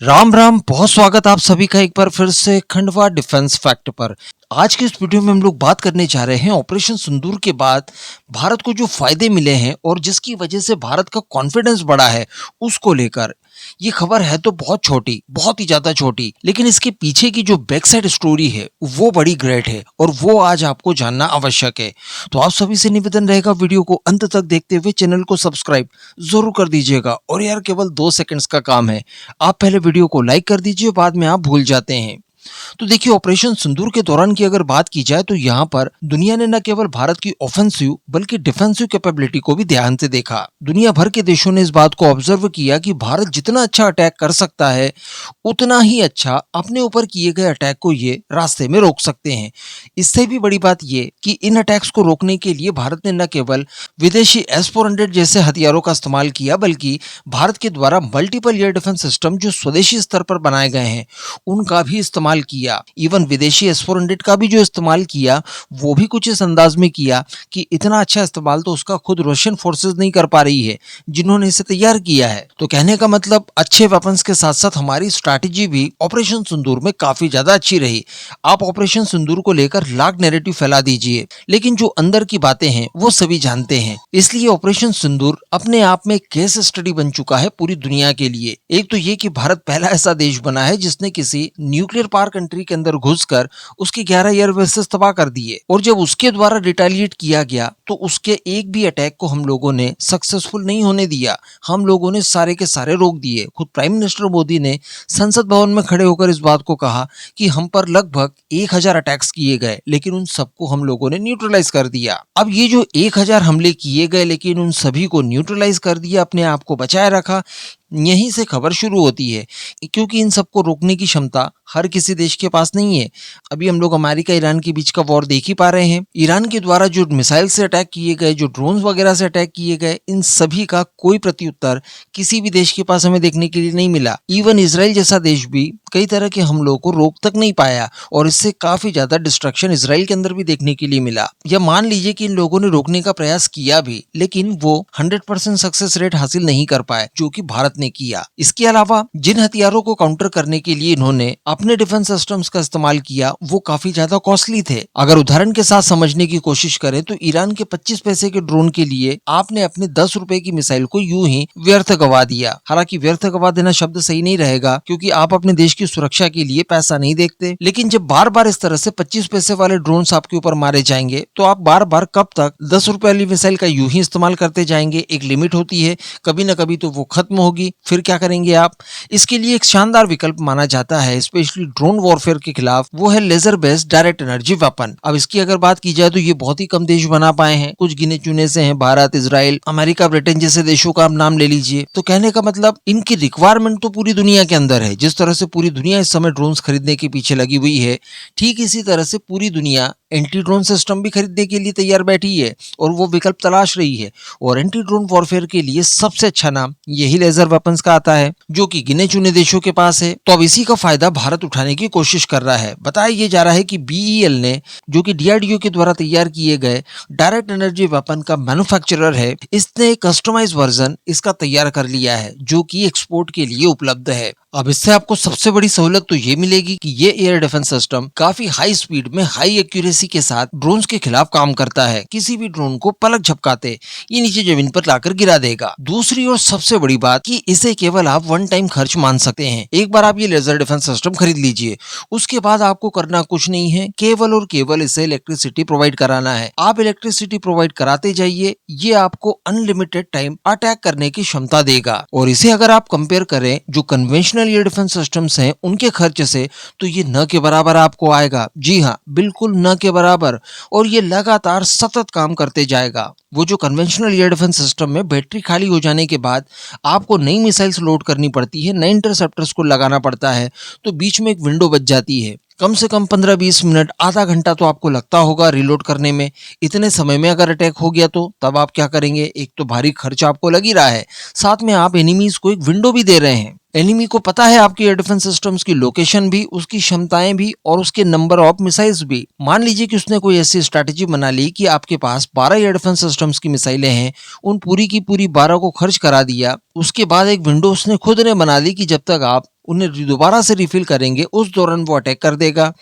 राम राम, बहुत स्वागत आप सभी का एक बार फिर से खंडवा डिफेंस फैक्ट पर। आज की इस वीडियो में हम लोग बात करने जा रहे हैं ऑपरेशन सिंदूर के बाद भारत को जो फायदे मिले हैं और जिसकी वजह से भारत का कॉन्फिडेंस बढ़ा है उसको लेकर। ये खबर है तो बहुत छोटी, बहुत ही ज्यादा छोटी, लेकिन इसके पीछे की जो बैक साइड स्टोरी है वो बड़ी ग्रेट है और वो आज आपको जानना आवश्यक है। तो आप सभी से निवेदन रहेगा, वीडियो को अंत तक देखते हुए चैनल को सब्सक्राइब जरूर कर दीजिएगा। और यार केवल 2 सेकंड्स का काम है, आप पहले वीडियो को लाइक कर दीजिए, बाद में आप भूल जाते हैं। तो देखिए, ऑपरेशन सिंदूर के दौरान की अगर बात की जाए तो यहाँ पर दुनिया ने न केवल भारत की ऑफेंसिव बल्कि डिफेंसिव कैपेबिलिटी को भी ध्यान से देखा। दुनिया भर के देशों ने इस बात को ऑब्जर्व किया कि भारत जितना अच्छा अटैक कर सकता है उतना ही अच्छा अपने ऊपर किए गए अटैक को ये रास्ते में रोक सकते हैं। इससे भी बड़ी बात ये कि इन अटैक्स को रोकने के लिए भारत ने न केवल विदेशी S-400 जैसे हथियारों का इस्तेमाल किया बल्कि भारत के द्वारा मल्टीपल एयर डिफेंस सिस्टम जो स्वदेशी स्तर पर बनाए गए हैं उनका भी इस्तेमाल किया। इवन विदेशी S-400 का भी जो इस्तेमाल किया वो भी कुछ इस अंदाज में किया कि इतना अच्छा इस्तेमाल तो उसका खुद रशियन फोर्सेस नहीं कर पा रही है जिन्होंने इसे तैयार किया है। तो कहने का मतलब अच्छे वेपन्स के साथ साथ हमारी स्ट्रैटेजी भी ऑपरेशन सिंदूर में काफी ज्यादा अच्छी रही। आप ऑपरेशन सिंदूर को लेकर लाख नैरेटिव फैला दीजिए, लेकिन जो अंदर की बातें हैं वो सभी जानते हैं। इसलिए ऑपरेशन सिंदूर अपने आप में केस स्टडी बन चुका है पूरी दुनिया के लिए। एक तो ये कि भारत पहला ऐसा देश बना है जिसने किसी न्यूक्लियर पावर कंट्री के अंदर घुसकर उसके 11 एयर बेसेस तबाह कर दिए, और जब उसके द्वारा रिटेलिएट किया गया तो उसके एक भी अटैक को हम लोगों ने सक्सेसफुल नहीं होने दिया। हम लोगों ने सारे के सारे रोक दिए। खुद प्राइम मिनिस्टर मोदी ने संसद भवन में खड़े होकर इस बात को कहा कि हम पर लगभग 1000 अटैक्स किए गए, लेकिन उन सबको हम लोगों ने न्यूट्रलाइज कर दिया। अब ये जो 1000 हमले किए गए लेकिन उन सभी को न्यूट्रलाइज कर दिया, अपने आप को बचाए रखा, यहीं से खबर शुरू होती है। क्योंकि इन सबको रोकने की क्षमता हर किसी देश के पास नहीं है। अभी हम लोग अमेरिका ईरान के बीच का वॉर देख ही पा रहे हैं। ईरान के द्वारा जो मिसाइल से अटैक किए गए, जो ड्रोन्स वगैरह से अटैक किए गए, इन सभी का कोई प्रत्युत्तर किसी भी देश के पास हमें देखने के लिए नहीं मिला। इवन इसराइल जैसा देश भी कई तरह के हमलों को रोक तक नहीं पाया और इससे काफी ज्यादा डिस्ट्रक्शन इसराइल के अंदर भी देखने के लिए मिला। या मान लीजिए कि इन लोगों ने रोकने का प्रयास किया भी, लेकिन वो 100% सक्सेस रेट हासिल नहीं कर पाए जो कि भारत ने किया। इसके अलावा जिन हथियारों को काउंटर करने के लिए इन्होंने अपने डिफेंस सिस्टम्स का इस्तेमाल किया वो काफी ज्यादा कॉस्टली थे। अगर उदाहरण के साथ समझने की कोशिश करें तो ईरान के 25 पैसे के ड्रोन के लिए आपने अपने 10 रुपए की मिसाइल को यूं ही व्यर्थ गवा दिया। हालांकि व्यर्थ गवा देना शब्द सही नहीं रहेगा, क्योंकि आप अपने देश की सुरक्षा के लिए पैसा नहीं देखते, लेकिन जब बार बार इस तरह से 25 पैसे वाले ड्रोन आपके ऊपर मारे जाएंगे तो आप बार बार कब तक 10 रुपए वाली मिसाइल का यूं ही इस्तेमाल करते जाएंगे। एक लिमिट होती है, कभी ना कभी तो वो खत्म होगी, फिर क्या करेंगे आप। इसके लिए एक शानदार विकल्प माना जाता है स्पेशली ड्रोन वॉरफेयर के खिलाफ, वो है laser based direct energy weapon. अब इसकी अगर बात की जाए तो ये बहुत ही कम देश बना पाए हैं, कुछ गिने चुने से हैं, भारत, इजराइल, अमेरिका, ब्रिटेन जैसे देशों का आप नाम ले लीजिए। तो कहने का मतलब इनकी रिक्वायरमेंट तो पूरी दुनिया के अंदर है। जिस तरह से पूरी दुनिया इस समय ड्रोन्स खरीदने के पीछे लगी हुई है, ठीक इसी तरह से पूरी दुनिया एंटी ड्रोन सिस्टम भी खरीदने के लिए तैयार बैठी है और वो विकल्प तलाश रही है। और एंटी ड्रोन वॉरफेयर के लिए सबसे अच्छा नाम यही लेजर वेपन्स का आता है, जो कि गिने चुने देशों के पास है। तो अब इसी का फायदा भारत उठाने की कोशिश कर रहा है। बताया ये जा रहा है कि BEL ने, जो कि DRDO के द्वारा तैयार किए गए डायरेक्ट एनर्जी वेपन का मैन्युफैक्चरर है, इसने कस्टमाइज वर्जन इसका तैयार कर लिया है जो कि एक्सपोर्ट के लिए उपलब्ध है। अब इससे आपको सबसे बड़ी सहूलत तो ये मिलेगी कि ये एयर डिफेंस सिस्टम काफी हाई स्पीड में हाई एक्यूरेसी के साथ ड्रोन्स के खिलाफ काम करता है। किसी भी ड्रोन को पलक झपकाते ये नीचे जमीन पर लाकर गिरा देगा। दूसरी और सबसे बड़ी बात कि इसे केवल आप वन टाइम खर्च मान सकते हैं। एक बार आप ये लेजर डिफेंस सिस्टम खरीद लीजिए, उसके बाद आपको करना कुछ नहीं है, केवल और केवल इसे इलेक्ट्रिसिटी प्रोवाइड कराना है। आप इलेक्ट्रिसिटी प्रोवाइड कराते जाइए, ये आपको अनलिमिटेड टाइम अटैक करने की क्षमता देगा। और इसे अगर आप कंपेयर करें जो कन्वेंशनल एयर डिफेंस सिस्टम्स हैं उनके खर्च से, तो ये न के बराबर आपको आएगा। जी हाँ, बिल्कुल न के बराबर। और ये लगातार सतत काम करते जाएगा। वो जो कन्वेंशनल एयर डिफेंस सिस्टम में बैटरी खाली हो जाने के बाद आपको नई मिसाइल्स लोड करनी पड़ती है, नए इंटरसेप्टर्स को लगाना पड़ता है, तो बीच में एक विंडो बच जाती है। कम से कम 15-20 मिनट, आधा घंटा तो आपको लगता होगा रिलोड करने में। इतने समय में अगर अटैक हो गया तो तब आप क्या करेंगे। एक तो भारी खर्च आपको लग ही रहा है, साथ में आप एनिमीज को एक विंडो भी दे रहे हैं। एनिमी को पता है आपके एयर डिफेंस सिस्टम्स की लोकेशन भी, उसकी क्षमताएं भी और उसके नंबर ऑफ मिसाइल्स भी। मान लीजिए कि उसने कोई ऐसी स्ट्रैटेजी बना ली कि आपके पास 12 एयर डिफेंस सिस्टम्स की मिसाइलें हैं, उन पूरी की पूरी 12 को खर्च करा दिया। उसके बाद एक विंडो उसने खुद ने बना दी कि जब तक आप उन्हें दोबारा से रिफिल करेंगे उस दौरान वो अटैक कर देगा।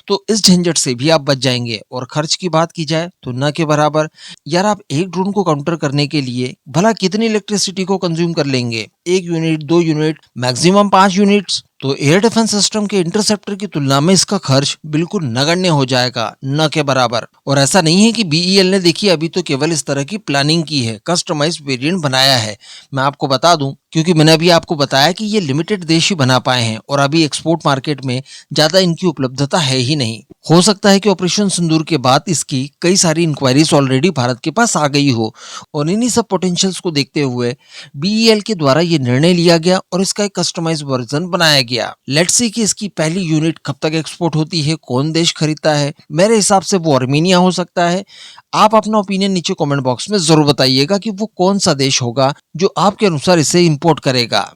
तो इस झंझट से भी आप बच जाएंगे। और खर्च की बात की जाए तो न के बराबर। यार आप एक ड्रोन को काउंटर करने के लिए भला कितनी इलेक्ट्रिसिटी को कंज्यूम कर लेंगे? 1 यूनिट, 2 यूनिट, मैक्सिमम 5 यूनिट्स। तो एयर डिफेंस सिस्टम के इंटरसेप्टर की तुलना में इसका खर्च बिल्कुल नगण्य हो जाएगा, न के बराबर। और ऐसा नहीं है कि बीईएल ने देखिए अभी तो केवल इस तरह की प्लानिंग की है, कस्टमाइज्ड वेरिएंट बनाया है। मैं आपको बता दूं, क्योंकि मैंने अभी आपको बताया कि ये लिमिटेड देश ही बना पाए हैं और अभी एक्सपोर्ट मार्केट में ज्यादा इनकी उपलब्धता है ही नहीं। हो सकता है कि ऑपरेशन सिंदूर के बाद इसकी कई सारी इंक्वायरीज ऑलरेडी भारत के पास आ गई हो, और इन्हीं सब पोटेंशियल्स को देखते हुए बीईएल के द्वारा ये निर्णय लिया गया और इसका एक कस्टमाइज वर्जन बनाया गया। लेट्स सी कि इसकी पहली यूनिट कब तक एक्सपोर्ट होती है, कौन देश खरीदता है। मेरे हिसाब से वो आर्मीनिया हो सकता है। आप अपना ओपिनियन नीचे कमेंट बॉक्स में जरूर बताइएगा कि वो कौन सा देश होगा जो आपके अनुसार इसे इंपोर्ट करेगा।